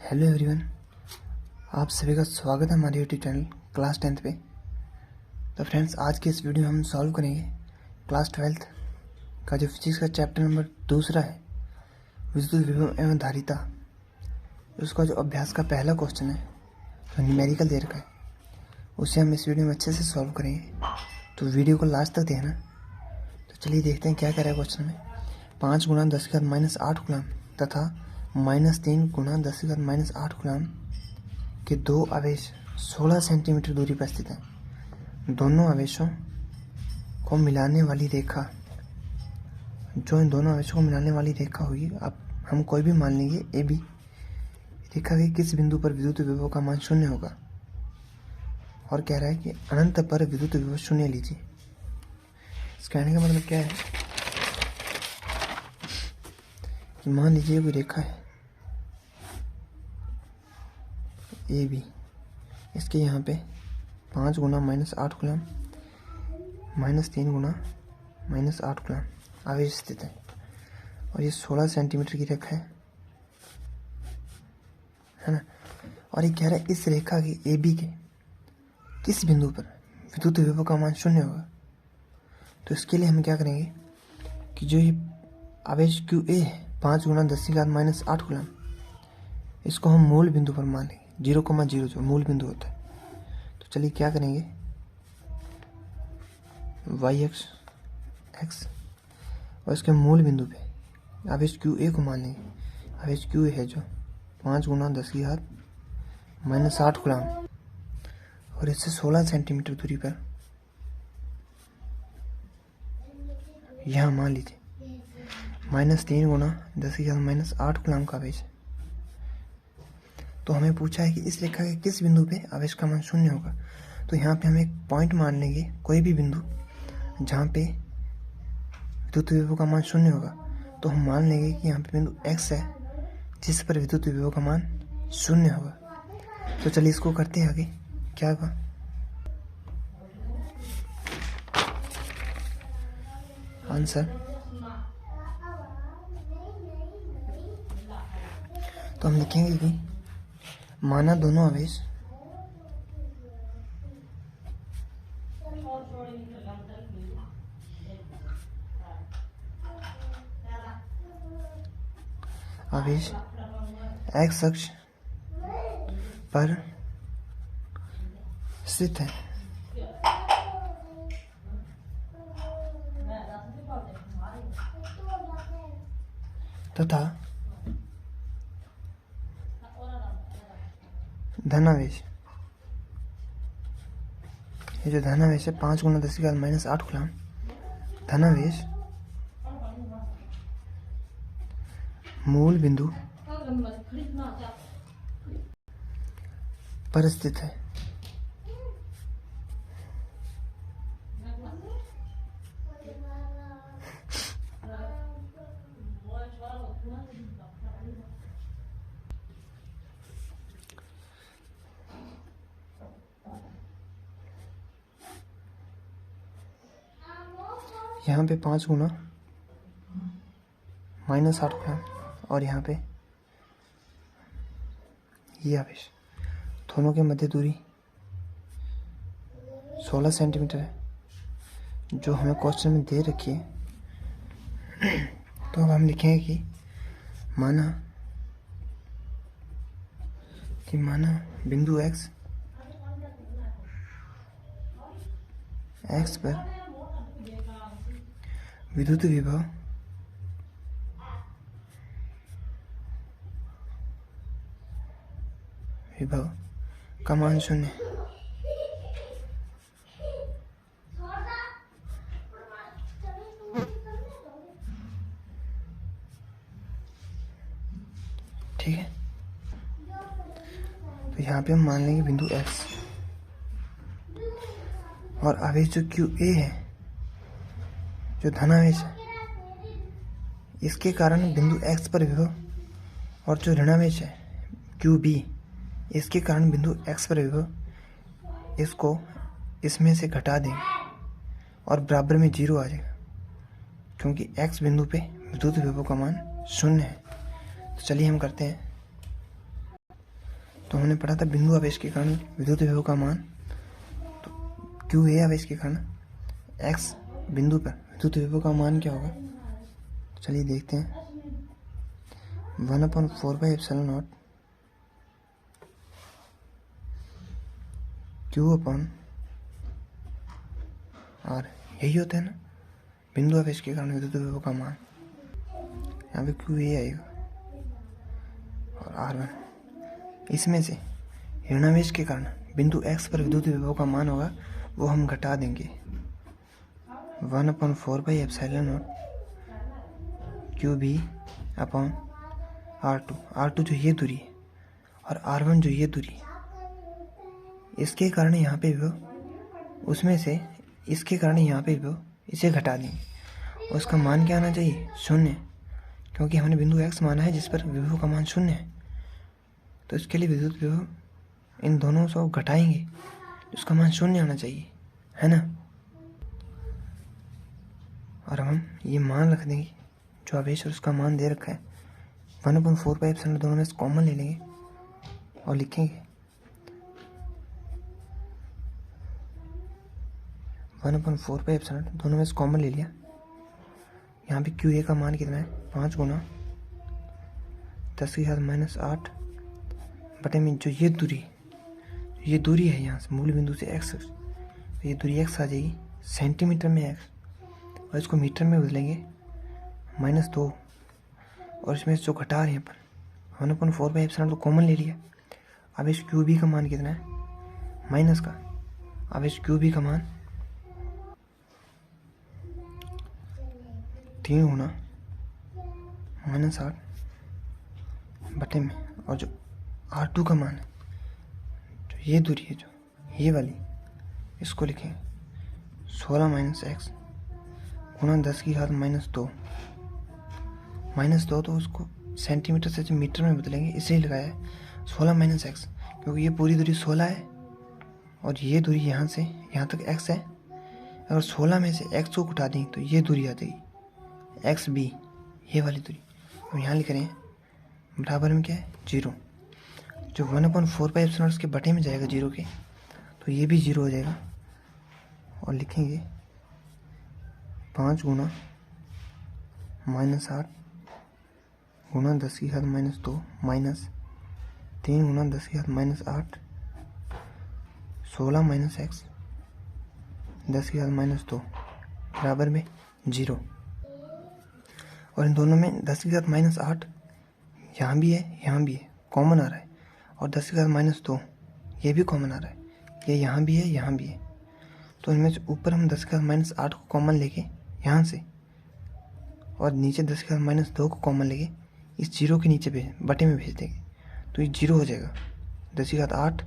Hello everyone, आप सभी का स्वागत है हमारे यूट्यूब चैनल क्लास 10th पे। तो फ्रेंड्स, आज के इस वीडियो में हम सॉल्व करेंगे क्लास 12th का जो फिजिक्स का चैप्टर नंबर 2 है, विद्युत विभव एवं धारिता। उसका जो अभ्यास का पहला क्वेश्चन है जो न्यूमेरिकल दे रखा है, उसे हम इस वीडियो में अच्छे से सॉल्व करेंगे। तो वीडियो को लास्ट तक देखना। तो चलिए देखते हैं क्या कह रहा है क्वेश्चन में। 5 × 10⁻⁸ कूलम तथा -3 × 10⁻⁸ कूलम के दो आवेश 16 सेंटीमीटर दूरी पर स्थित हैं। दोनों आवेशों को मिलाने वाली रेखा, जो इन दोनों आवेशों को मिलाने वाली रेखा होगी, अब हम कोई भी मान लेंगे ए बी, रेखा के किस बिंदु पर विद्युत विभव का मान 0 होगा। और कह रहा है कि अनंत पर विद्युत विभव 0 लीजिए। इस कहने का मतलब क्या है कि मान लीजिए कोई रेखा है ए बी, इसके यहाँ पे 5 × -8 कूलम -3 × -8 कूलम आवेश स्थित है और ये 16 सेंटीमीटर की रेखा है ना। और ये कह रहा है इस रेखा के ए बी के किस बिंदु पर विद्युत विभव का मान 0 होगा। तो इसके लिए हम क्या करेंगे कि जो ये आवेश क्यू ए है 5 × 10⁻⁸ कूलम, इसको हम मूल बिंदु पर मान लेंगे, 0,0 जो मूल बिंदु होता है। तो चलिए क्या करेंगे, y x और इसके मूल बिंदु पे आवेश क्यू ए को मान लेंगे। आवेश क्यू ए है जो 5 × 10⁻⁸ कूलम और इससे 16 सेंटीमीटर दूरी पर यहाँ मान लीजिए -3 × 10⁻⁸ कूलम का आवेश है। तो हमें पूछा है कि इस रेखा के किस बिंदु पे आवेश का मान 0 होगा। तो यहाँ पे हम एक पॉइंट मान लेंगे, कोई भी बिंदु जहाँ पे विद्युत विभव का मान 0 होगा। तो हम मान लेंगे कि यहाँ पे बिंदु x है जिस पर विद्युत विभव का मान 0 होगा। तो चलिए इसको करते हैं आगे। क्या होगा, आंसर, तो हम लिखेंगे कि माना दोनों आवेश x अक्ष पर स्थित है तथा धनावेश, ये जो धनावेश है 5 × 10⁻⁸ कूलम, धनावेश मूल बिंदु पर स्थित है। यहाँ पे 5 × -8 कूलम और यहाँ पे ये आवेश, दोनों के मध्य दूरी 16 सेंटीमीटर है जो हमें क्वेश्चन में दे रखी है। तो अब हम लिखेंगे कि माना बिंदु x पर विद्युत विभव का मान 0 है। ठीक है, तो यहाँ पे हम मान लेंगे बिंदु x और आवेश जो क्यू ए है, जो धनावेश है, इसके कारण बिंदु x पर विभव, और जो ऋणावेश है क्यू बी, इसके कारण बिंदु x पर विभव, इसको इसमें से घटा देंगे और बराबर में 0 आ जाएगा, क्योंकि x बिंदु पे विद्युत विभव का मान 0 है। तो चलिए हम करते हैं। तो हमने पढ़ा था बिंदु आवेश के कारण विद्युत विभव का मान, तो क्यू ए आवेश के कारण एक्स बिंदु पर विद्युत विभव का मान क्या होगा। चलिए देखते हैं। 1/4/ε0 Q/R, यही होता है ना बिंदु आवेश के कारण विद्युत विभव का मान। यहाँ पे क्यू ए आएगा और R1। इसमें से ऋणावेश के कारण बिंदु x पर विद्युत विभव का मान होगा, वो हम घटा देंगे। 1/4/ε0 QB/R2। R2 जो ये दूरी है और R1 जो ये दूरी है, इसके कारण यहाँ पे विभव, उसमें से इसके कारण यहाँ पे विभव, इसे घटा देंगे और उसका मान क्या आना चाहिए, 0, क्योंकि हमने बिंदु x माना है जिस पर विभव का मान 0 है। तो इसके लिए विद्युत विभव इन दोनों से घटाएंगे तो उसका मान 0 आना चाहिए, है ना। और अब हम ये मान रख देंगे जो आवेश और उसका मान दे रखा है। 1/4/ε दोनों में से कॉमन ले लेंगे और लिखेंगे 1/4/ε दोनों में से कॉमन ले लिया। यहाँ पे क्यू ए का मान कितना है, 5 गुना 10⁻⁻8 बटे में जो ये दूरी है यहाँ से मूल बिंदु से x, तो ये दूरी x आ जाएगी सेंटीमीटर में x, और इसको मीटर में बदलेंगे -2, और इसमें जो घटा रहे हैं अपन 1/4/ε तो कॉमन ले लिया। अब इस क्यू बी का मान कितना है, माइनस का, अब इस क्यू बी का मान 3 गुना -8 बटे में, और जो R2 का मान है, जो ये दूरी है, जो ये वाली, इसको लिखेंगे 16 - x गुणा 10⁻²। -2 तो उसको सेंटीमीटर से जो मीटर में बदलेंगे, इसे ही लगाया है 16 - x, क्योंकि ये पूरी दूरी 16 है और ये दूरी यहाँ से यहाँ तक x है। अगर 16 में से x को घटा दें तो ये दूरी आ जाएगी XB, ये वाली दूरी। अब यहाँ लिख रहे हैं बराबर में क्या है, 0। जो 1/4/ε इसके बटे में जाएगा 0 के, तो ये भी 0 हो जाएगा, और लिखेंगे 5 गुना -8 गुणा 10⁻² माइनस 3 गुना 10⁻8 16 - x 10⁻² बराबर में 0। और इन दोनों में 10⁻8 यहाँ भी है, यहाँ भी है, कॉमन आ रहा है, और 10⁻² ये भी कॉमन आ रहा है, ये यहाँ भी है, यहाँ भी है। तो इनमें से ऊपर हम 10⁻8 को कॉमन लेके यहाँ से, और नीचे 10⁻² को कॉमन लेके इस 0 के नीचे बटे में भेज देंगे, तो ये 0 हो जाएगा। 10⁸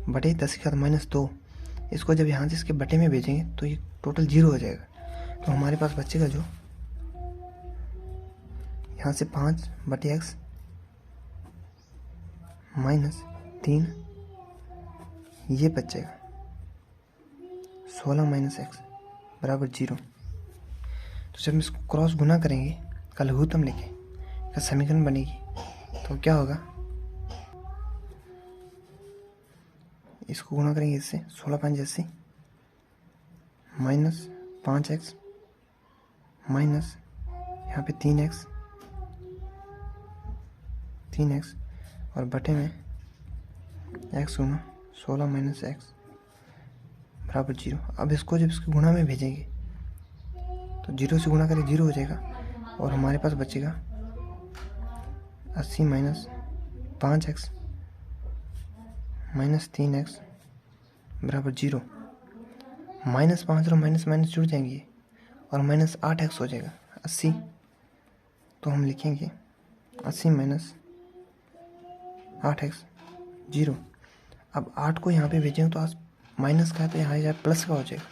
बटे 10⁻², इसको जब यहाँ से इसके बटे में भेजेंगे तो ये टोटल 0 हो जाएगा। तो हमारे पास बचेगा जो यहाँ से 5 बटे x -3, ये बचेगा 16 - x बराबर 0। तो जब हम इसको क्रॉस गुना करेंगे का लघुत्तम लेके का समीकरण बनेगी, तो क्या होगा, इसको गुना करेंगे इससे 16 × 80 -5x माइनस यहाँ पे 3x और बटे में x गुना 16 - x बराबर 0। अब इसको जब इसके गुणा में भेजेंगे तो 0 से गुणा करें 0 हो जाएगा, और हमारे पास बचेगा 80 - 5x -3x बराबर 0। -5 और माइनस जुड़ जाएंगे और -8x हो जाएगा 80। तो हम लिखेंगे 80 - 8x 0। अब 8 को यहाँ पे भेजेंगे तो आज माइनस का है, तो यहाँ जाए प्लस का हो जाएगा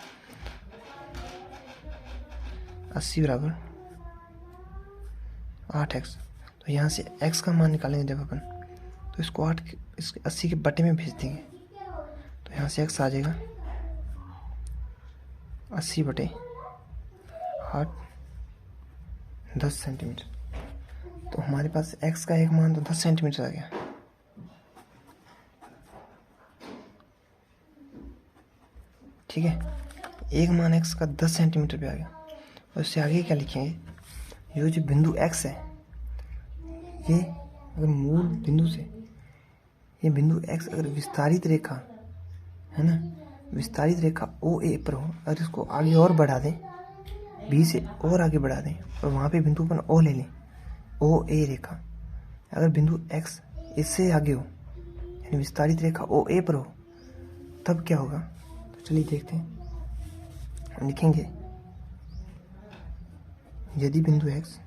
80 बराबर 8x। तो यहाँ से x का मान निकालेंगे जब अपन, तो इसको 80 के बटे में भेज देंगे, तो यहाँ से x आ जाएगा 80 बटे 8 10 सेंटीमीटर। तो हमारे पास x का एक मान तो 10 सेंटीमीटर आ गया। ठीक है, एक मान x का 10 सेंटीमीटर पे आ गया। और उससे आगे क्या लिखेंगे, ये जो बिंदु x है, ये अगर मूल बिंदु से ये बिंदु x अगर विस्तारित रेखा है ना, विस्तारित रेखा OA पर हो, अगर इसको आगे और बढ़ा दें, B से और आगे बढ़ा दें और वहाँ पे बिंदु अपन O ले लें, OA रेखा, अगर बिंदु x इससे आगे हो यानी विस्तारित रेखा OA पर हो, तब क्या होगा। तो चलिए देखते हैं। हम लिखेंगे यदि बिंदु x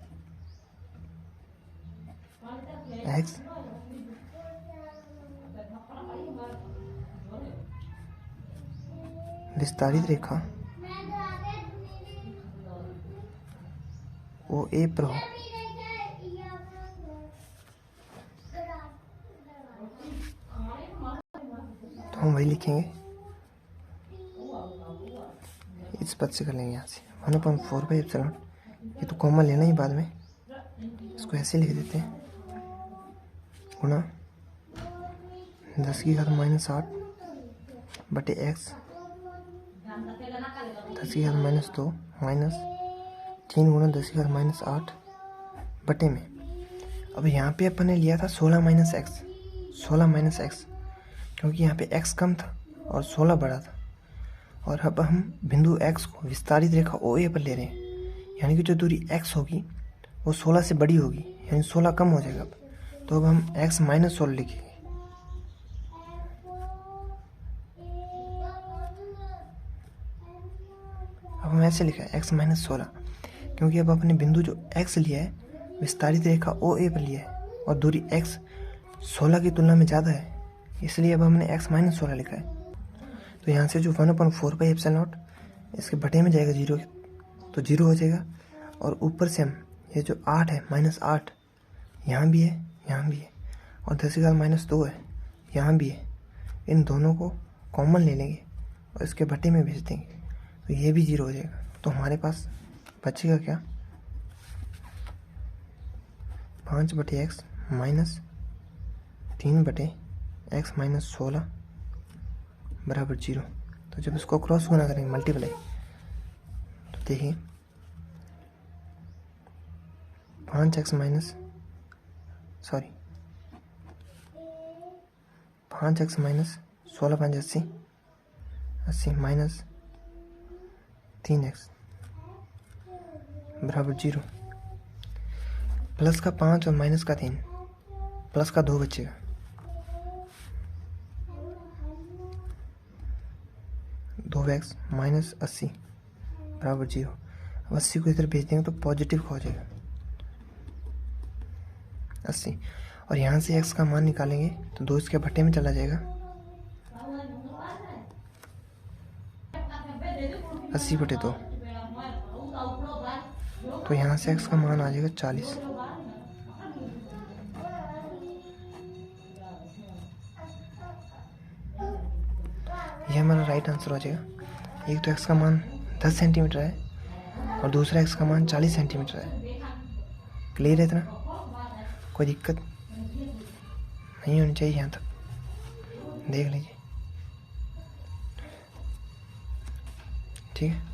विस्तारित रेखा OA पर हो, तो हम वही लिखेंगे, इस पद से कर लेंगे यहाँ से 1/4 ये तो कॉमन लेना ही बाद में, इसको ऐसे लिख देते हैं, गुणा 10⁻⁻8 बटे x 10⁻2 माइनस 3 गुणा 10⁻8 बटे में। अब यहाँ पे अपन ने लिया था 16 x, क्योंकि यहाँ पे x कम था और 16 बड़ा था। और अब हम बिंदु x को विस्तारित रेखा OA पर ले रहे हैं, यानी कि जो दूरी x होगी वो 16 से बड़ी होगी, यानी 16 कम हो जाएगा। तो अब हम x - 16 लिखेंगे। अब हम ऐसे लिखा है x - 16, क्योंकि अब अपने बिंदु जो x लिया है विस्तारित रेखा OA पर लिया है और दूरी x 16 की तुलना में ज़्यादा है, इसलिए अब हमने x - 16 लिखा है। तो यहाँ से जो 1/4πε0 इसके बटे में जाएगा 0 तो 0 हो जाएगा। और ऊपर से हम ये जो 8 है -8 यहाँ भी है, यहाँ भी है, और 10⁻2 है यहाँ भी है, इन दोनों को कॉमन ले लेंगे और इसके बटे में भेज देंगे, तो ये भी 0 हो जाएगा। तो हमारे पास बचेगा क्या, 5/x माइनस 3/x - 16 बराबर 0। तो जब इसको क्रॉस गुना करेंगे मल्टीप्लाई, तो देखिए 5x - 16 5 80 माइनस 3x बराबर 0। प्लस का 5 और माइनस का 3, प्लस का 2 बचेगा, 2x माइनस 80 बराबर 0। अब 80 को इधर भेज देंगे तो पॉजिटिव हो जाएगा 80, और यहाँ से x का मान निकालेंगे तो 2 इसके भट्टे में चला जाएगा, 80/2, तो यहाँ से x का मान आ जाएगा 40। ये हमारा राइट आंसर हो जाएगा। एक तो x का मान 10 सेंटीमीटर है और दूसरा x का मान 40 सेंटीमीटर है। क्लियर है इतना, कोई दिक्कत नहीं होनी चाहिए, यहाँ तक देख लीजिए, ठीक है।